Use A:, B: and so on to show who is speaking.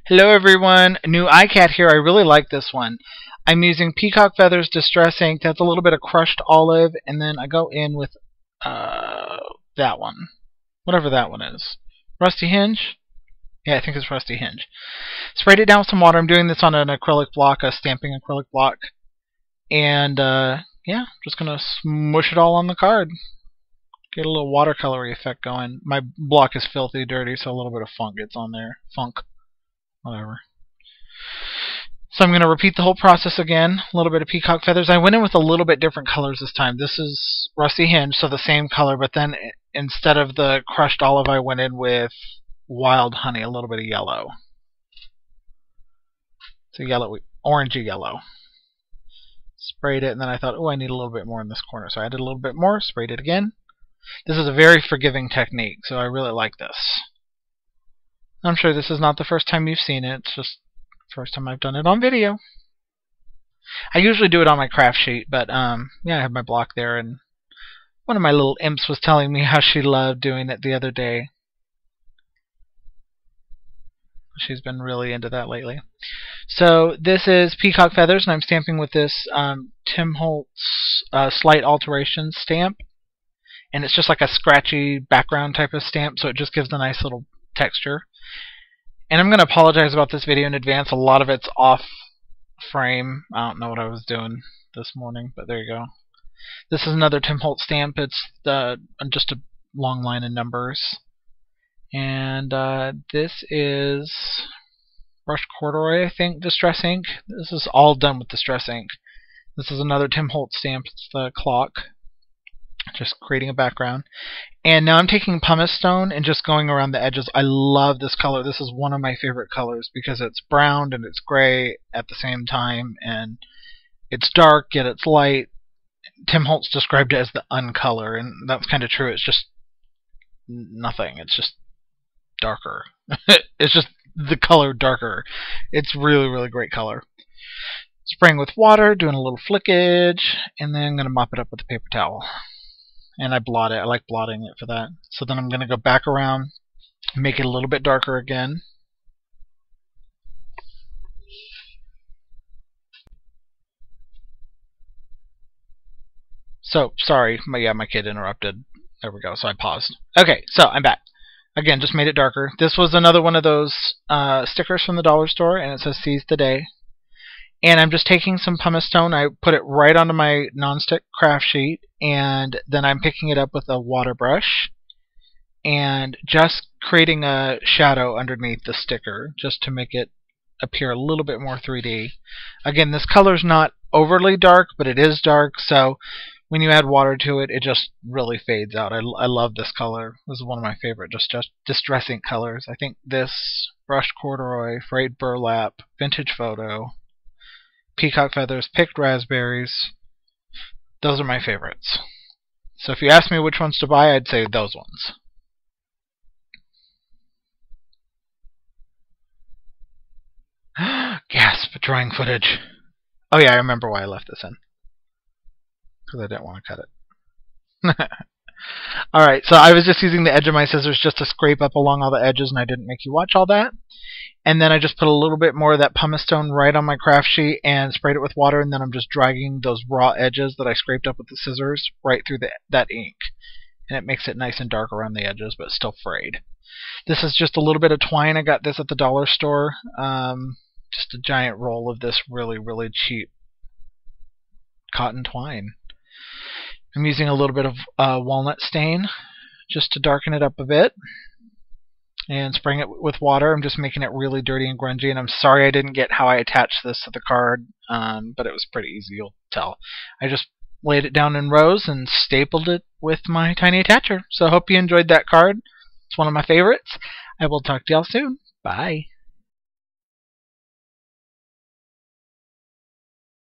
A: Hello everyone, new ICAD here. I really like this one. I'm using Peacock Feathers Distress Ink. That's a little bit of crushed olive, and then I go in with that one. Whatever that one is. Rusty Hinge? Yeah, I think it's Rusty Hinge. Sprayed it down with some water. I'm doing this on an acrylic block, a stamping acrylic block. And yeah, just going to smush it all on the card. Get a little watercolory effect going. My block is filthy dirty, so a little bit of funk gets on there. Funk. Whatever. So I'm going to repeat the whole process again. A little bit of Peacock Feathers. I went in with a little bit different colors this time. This is Rusty Hinge, so the same color, but then instead of the crushed olive, I went in with Wild Honey, a little bit of yellow. It's a yellow, orangey yellow. Sprayed it, and then I thought, oh, I need a little bit more in this corner. So I added a little bit more, sprayed it again. This is a very forgiving technique, so I really like this. I'm sure this is not the first time you've seen it. It's just the first time I've done it on video. I usually do it on my craft sheet, but yeah, I have my block there, and one of my little imps was telling me how she loved doing it the other day. She's been really into that lately. So this is Peacock Feathers, and I'm stamping with this Tim Holtz Slight Alterations stamp. And it's just like a scratchy background type of stamp, so it just gives a nice little texture. And I'm going to apologize about this video in advance. A lot of it's off frame. I don't know what I was doing this morning, but there you go. This is another Tim Holtz stamp. It's just a long line of numbers. And this is brushed corduroy, I think, Distress Ink. This is all done with Distress Ink. This is another Tim Holtz stamp. It's the clock. Just creating a background. And now I'm taking pumice stone and just going around the edges. I love this color. This is one of my favorite colors because it's brown and it's gray at the same time, and it's dark yet it's light. Tim Holtz described it as the uncolor, and that's kind of true. It's just nothing. It's just darker. It's just the color darker. It's really, really great color. Spraying with water, doing a little flickage, and then I'm going to mop it up with a paper towel. And I blot it. I like blotting it for that. So then I'm going to go back around, make it a little bit darker again. So, sorry. My kid interrupted. There we go. So I paused. Okay, so I'm back. Again, just made it darker. This was another one of those stickers from the dollar store, and it says Seize the Day. And I'm just taking some pumice stone. I put it right onto my nonstick craft sheet, and then I'm picking it up with a water brush and just creating a shadow underneath the sticker just to make it appear a little bit more 3D. Again, this color's not overly dark, but it is dark, so when you add water to it, it just really fades out. I love this color. This is one of my favorite just Distress Ink colors. I think this, brushed corduroy, frayed burlap, vintage photo, Peacock Feathers, picked raspberries. Those are my favorites. So if you ask me which ones to buy, I'd say those ones. Gasp, drawing footage. Oh yeah, I remember why I left this in. Because I didn't want to cut it. Alright, so I was just using the edge of my scissors just to scrape up along all the edges, and I didn't make you watch all that. And then I just put a little bit more of that pumice stone right on my craft sheet and sprayed it with water, and then I'm just dragging those raw edges that I scraped up with the scissors right through that ink. And it makes it nice and dark around the edges, but still frayed. This is just a little bit of twine. I got this at the dollar store. Just a giant roll of this really, really cheap cotton twine. I'm using a little bit of walnut stain just to darken it up a bit. And spraying it with water. I'm just making it really dirty and grungy, and I'm sorry I didn't get how I attached this to the card, but it was pretty easy, you'll tell. I just laid it down in rows and stapled it with my tiny attacher. So I hope you enjoyed that card. It's one of my favorites. I will talk to y'all soon. Bye.